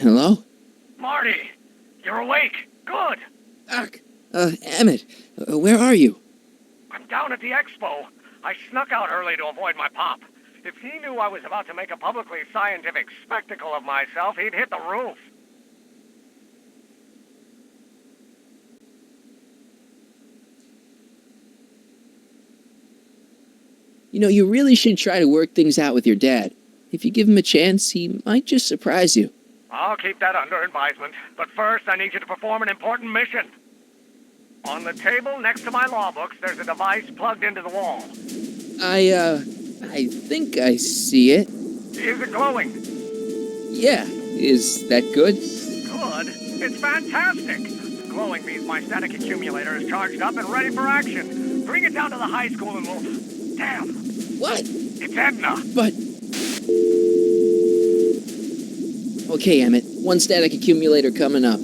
Hello? Marty, you're awake. Good. Doc. Emmett, where are you? I'm down at the expo. I snuck out early to avoid my pop. If he knew I was about to make a publicly scientific spectacle of myself, he'd hit the roof. You know, you really should try to work things out with your dad. If you give him a chance, he might just surprise you. I'll keep that under advisement. But first, I need you to perform an important mission. On the table next to my law books, there's a device plugged into the wall. I think I see it. Is it glowing? Yeah, is that good? Good. It's fantastic. Glowing means my static accumulator is charged up and ready for action. Bring it down to the high school and we'll... Damn. What? It's Edna. But... Okay, Emmett. One static accumulator coming up.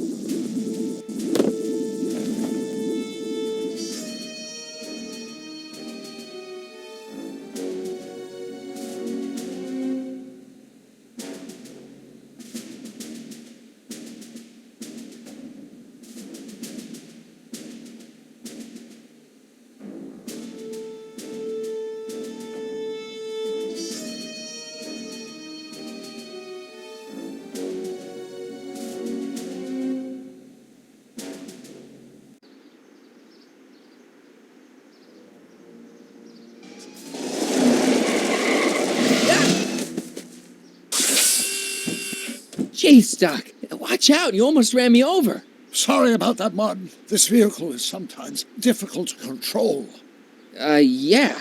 Jeez, Doc. Watch out. You almost ran me over. Sorry about that, Martin. This vehicle is sometimes difficult to control. Yeah.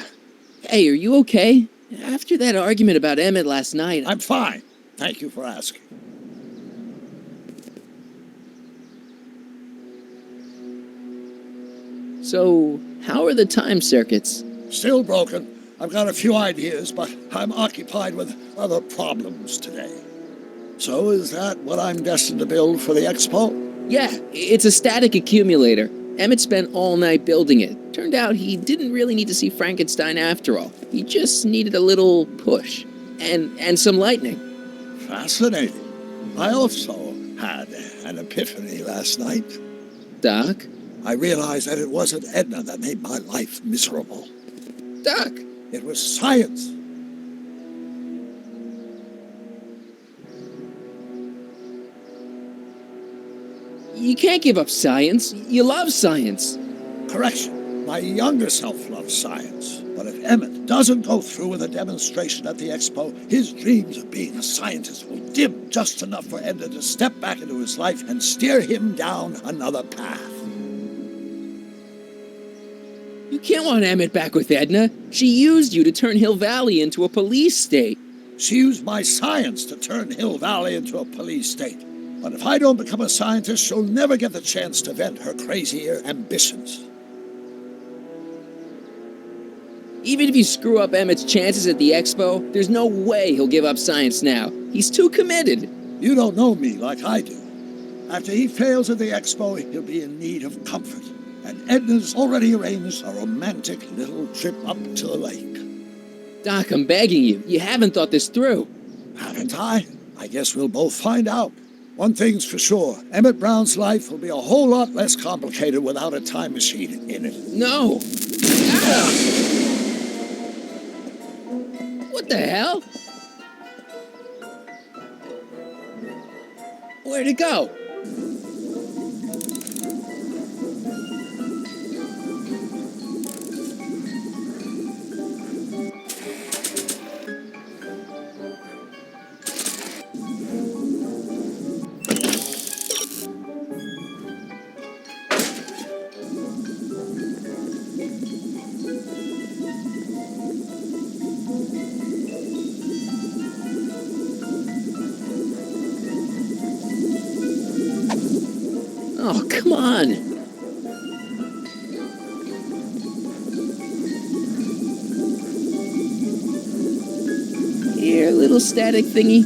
Hey, are you okay? After that argument about Emmett last night... I'm fine. Thank you for asking. So, how are the time circuits? Still broken. I've got a few ideas, but I'm occupied with other problems today. So is that what I'm destined to build for the expo? Yeah, it's a static accumulator. Emmett spent all night building it. Turned out he didn't really need to see Frankenstein after all. He just needed a little push. And some lightning. Fascinating. I also had an epiphany last night. Doc? I realized that it wasn't Edna that made my life miserable. Doc? It was science. You can't give up science. You love science. Correction. My younger self loves science. But if Emmett doesn't go through with a demonstration at the expo, his dreams of being a scientist will dim just enough for Edna to step back into his life and steer him down another path. You can't want Emmett back with Edna. She used you to turn Hill Valley into a police state. She used my science to turn Hill Valley into a police state. But if I don't become a scientist, she'll never get the chance to vent her crazier ambitions. Even if you screw up Emmett's chances at the expo, there's no way he'll give up science now. He's too committed. You don't know me like I do. After he fails at the expo, he'll be in need of comfort. And Edna's already arranged a romantic little trip up to the lake. Doc, I'm begging you. You haven't thought this through. Haven't I? I guess we'll both find out. One thing's for sure, Emmett Brown's life will be a whole lot less complicated without a time machine in it. No. Ah! What the hell? Where'd it go? Oh, come on. Here, little static thingy.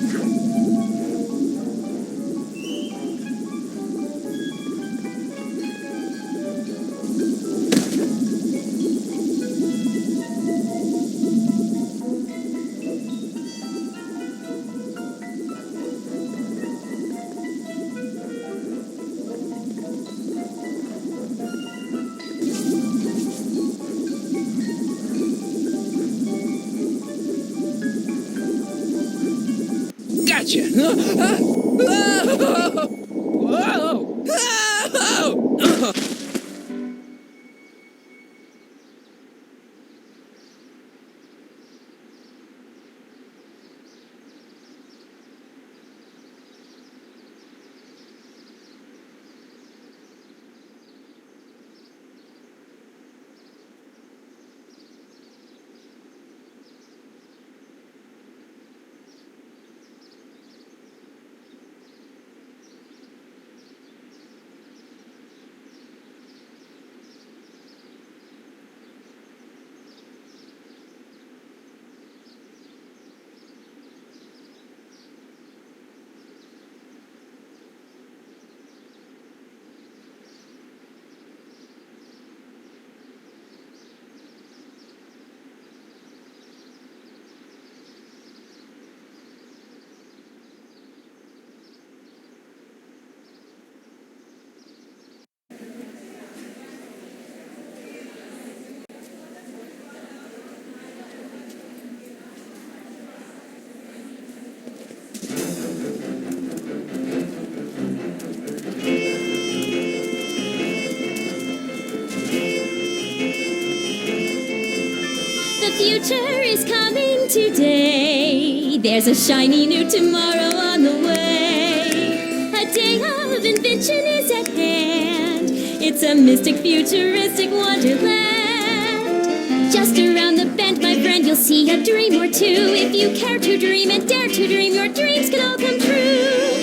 Gotcha. Whoa! Whoa! The future is coming today. There's a shiny new tomorrow on the way. A day of invention is at hand. It's a mystic, futuristic wonderland. Just around the bend, my friend, you'll see a dream or two. If you care to dream and dare to dream, your dreams can all come true.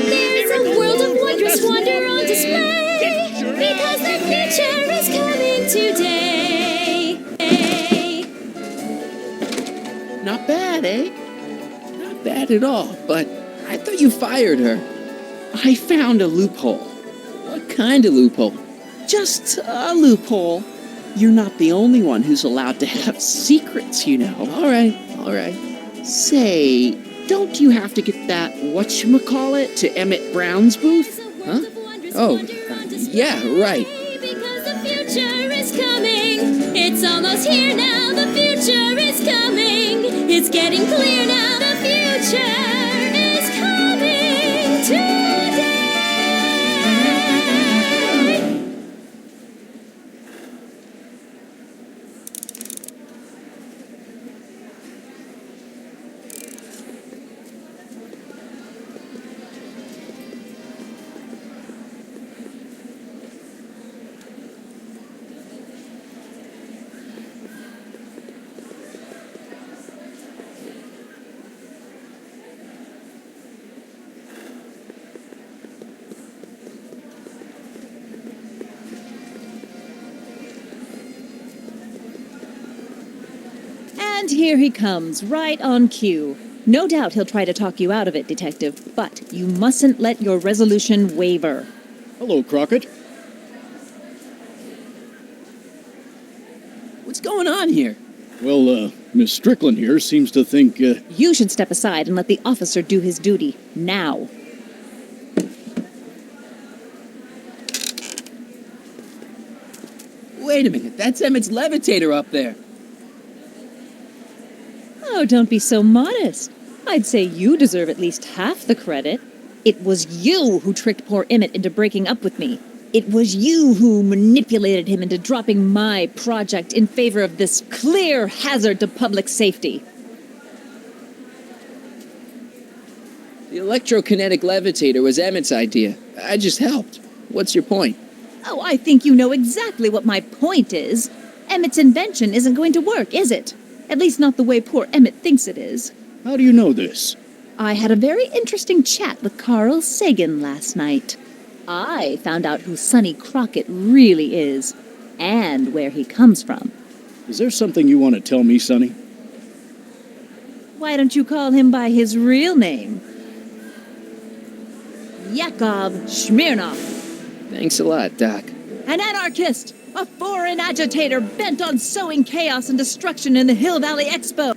There's a world of wondrous wonder on display, because the future is coming today. Not bad, eh? Not bad at all, but I thought you fired her. I found a loophole. What kind of loophole? Just a loophole. You're not the only one who's allowed to have secrets, you know. All right. Say, don't you have to get that whatchamacallit to Emmett Brown's booth? Huh? Oh, yeah, right. Because the future is coming. It's almost here now. The future is coming. It's getting clear now. The future is coming today. And here he comes, right on cue. No doubt he'll try to talk you out of it, Detective, but you mustn't let your resolution waver. Hello, Crockett. What's going on here? Well, Miss Strickland here seems to think, You should step aside and let the officer do his duty, now. Wait a minute, that's Emmett's levitator up there. Oh, don't be so modest. I'd say you deserve at least half the credit. It was you who tricked poor Emmett into breaking up with me. It was you who manipulated him into dropping my project in favor of this clear hazard to public safety. The electrokinetic levitator was Emmett's idea. I just helped. What's your point? Oh, I think you know exactly what my point is. Emmett's invention isn't going to work, is it? At least not the way poor Emmett thinks it is. how do you know this? I had a very interesting chat with Carl Sagan last night. I found out who Sonny Crockett really is, and where he comes from. Is there something you want to tell me, Sonny? Why don't you call him by his real name? Yakov Smirnov, Thanks a lot, Doc. an anarchist, a foreign agitator bent on sowing chaos and destruction in the Hill Valley Expo.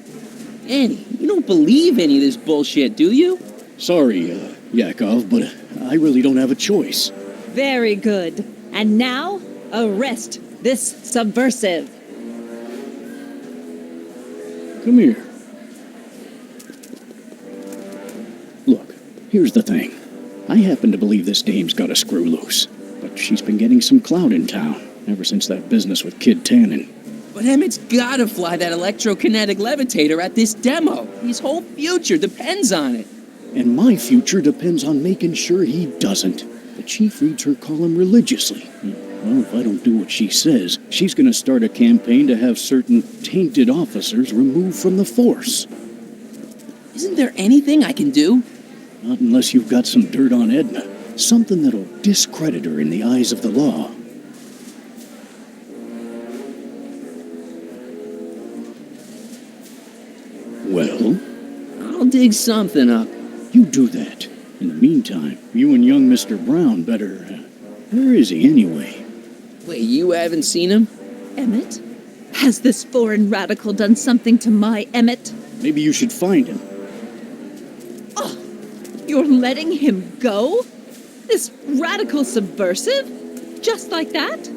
Annie, you don't believe any of this bullshit, do you? Sorry, Yakov, but I really don't have a choice. Very good. And now, arrest this subversive. Come here. Here's the thing. I happen to believe this dame's got a screw loose. But she's been getting some clout in town, ever since that business with Kid Tannen. But Emmett's gotta fly that electrokinetic levitator at this demo. His whole future depends on it. And my future depends on making sure he doesn't. The chief reads her column religiously. Well, if I don't do what she says, she's gonna start a campaign to have certain tainted officers removed from the force. Isn't there anything I can do? Not unless you've got some dirt on Edna. Something that'll discredit her in the eyes of the law. Well? I'll dig something up. You do that. In the meantime, you and young Mr. Brown better... where is he anyway? Wait, you haven't seen him? Emmett? Has this foreign radical done something to my Emmett? Maybe you should find him. Oh, you're letting him go? This radical subversive? Just like that?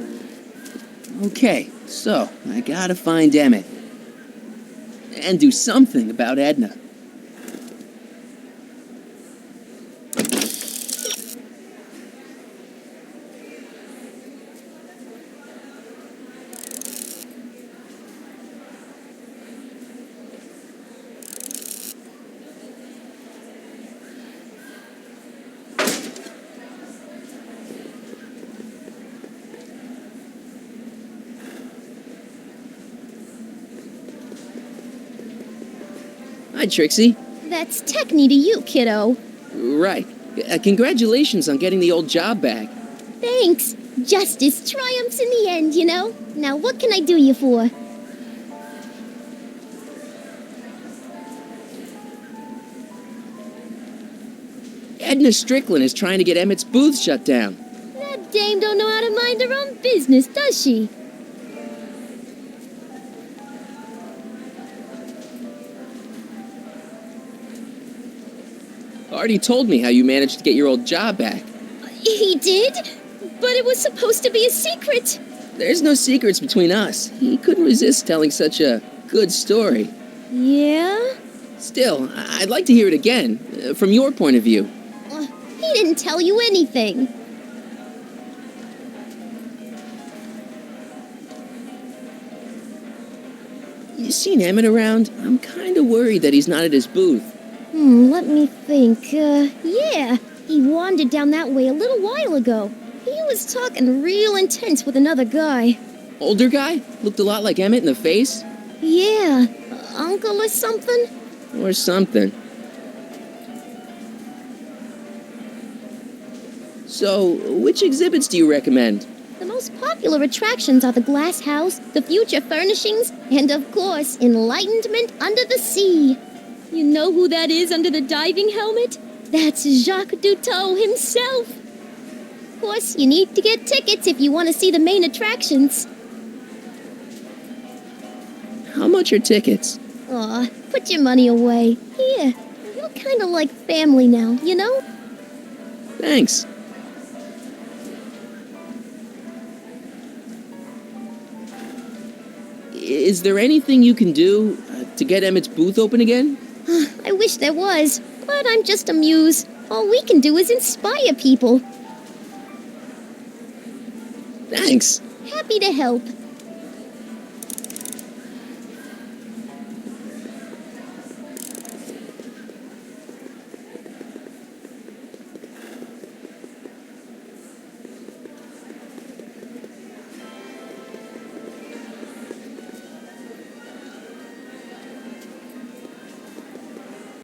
Okay, so I gotta find Emmett. And do something about Edna. Hi, Trixie. That's Techne to you, kiddo. Right. Congratulations on getting the old job back. Thanks. Justice triumphs in the end, you know? Now what can I do you for? Edna Strickland is trying to get Emmett's booth shut down. That dame don't know how to mind her own business, does she? Artie told me how you managed to get your old job back. He did? But it was supposed to be a secret. There's no secrets between us. He couldn't resist telling such a good story. Yeah? Still, I'd like to hear it again, from your point of view. He didn't tell you anything. You seen Emmett around? I'm kinda worried that he's not at his booth. Let me think. Yeah. He wandered down that way a little while ago. He was talking real intense with another guy. Older guy? Looked a lot like Emmett in the face? Yeah. Uncle or something? Or something. So, which exhibits do you recommend? The most popular attractions are the Glass House, the Future Furnishings, and of course, Enlightenment Under the Sea. You know who that is under the diving helmet? That's Jacques Duteau himself. Of course, you need to get tickets if you want to see the main attractions. How much are tickets? Aw, put your money away. Here, you're kind of like family now, you know? Thanks. Is there anything you can do to get Emmett's booth open again? I wish there was, but I'm just a muse. All we can do is inspire people. Thanks. Happy to help.